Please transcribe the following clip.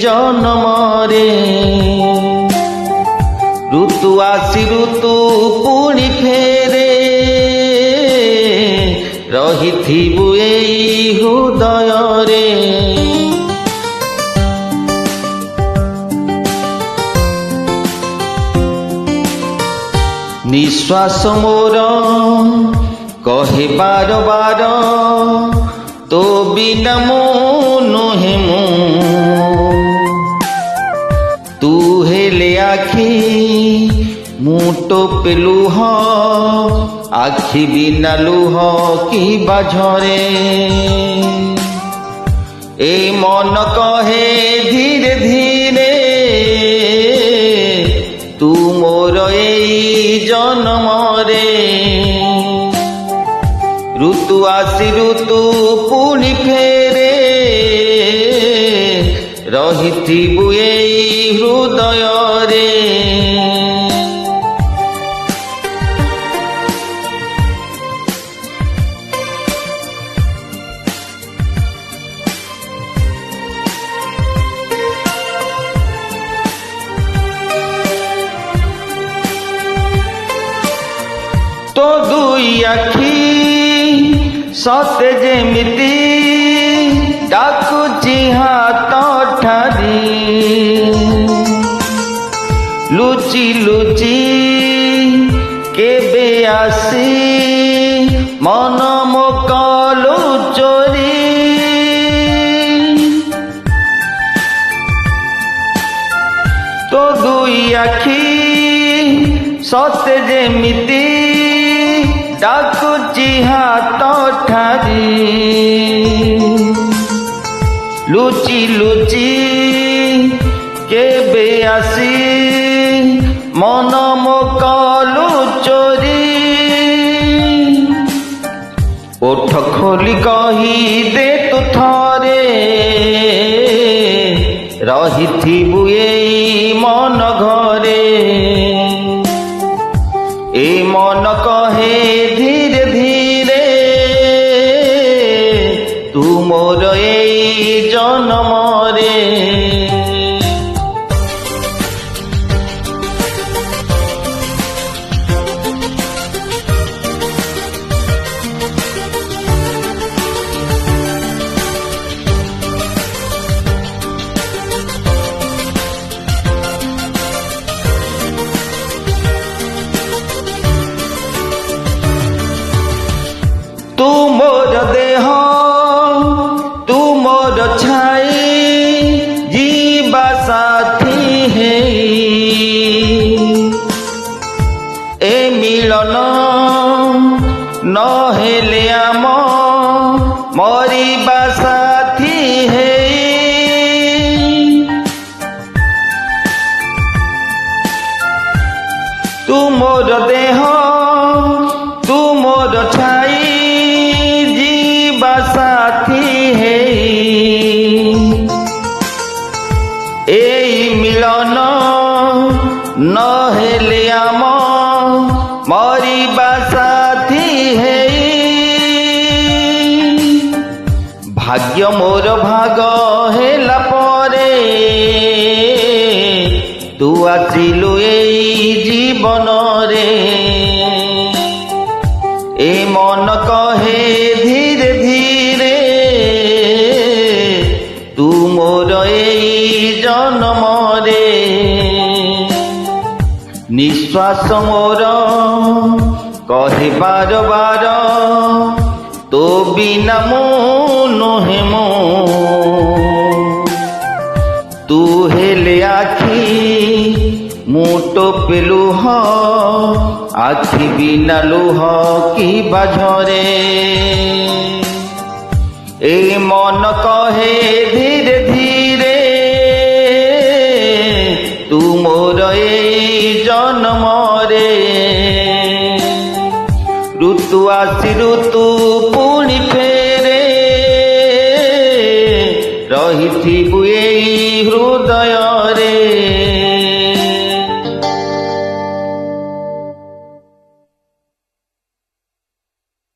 জনমরে ঋতু আসি ঋতু পুଣି ফেরে রহিথিবু এই হৃদୟରେ নিশ্বাস মোর কহে বার বার তো বিনা মো নুহে মু তু হেলে আখি মু টোপে লুহ আখি বিনা লুহ কি বাঝরে এই মন কহে ধীরে ধীরে তু মোর এই জনমরে ঋতু আসি ঋতু পুଣି ফেরে রহিথিবু এই হৃদୟରେ তো দুই আখি সতে যেমিতি ডাকুচি হাত ঠারি লুচি লুচি কেবে আসি মন মো কলু চোরি তো দুই আখি সতে যেমিতি ডাকুচি হাত ঠারি লুচি লুচি কেবে আসি মন মো কলু চোরি ওঠ খোলি কহি দে তু থরে রহিথিবু এই মন ঘরে এই মন কহে ধীরে ধীরে তু মোর এই জনমরে তু মোর দেহ তু মোর ছাই জীবা সাথী হেই এ মিলন নহেলে আম মরিবা সাথী হেই তু মোর দেহ তু মোর ছাই সাথী হেই এই মিলন নহেলে আম মরিবা সাথী হেই ভাগ্য মোর ভাগ হেলা পরে তু আসিলু এই জীবନରେ এ মন কহে ধীরে ধীরে তু মোর এই জনমরে নিশ্বাস মোর কহে বার বার তো বিনা মো নুহে মো তু হেলে আখি মু টোপে লুহ আখি বিনা লুহ কি বাঝরে এই মন কহে ধীরে ধীরে তু মোর এই জনমরে ঋতু আসি ঋতু পুଣି ফেরে রহিথিবু এই হৃদୟରେ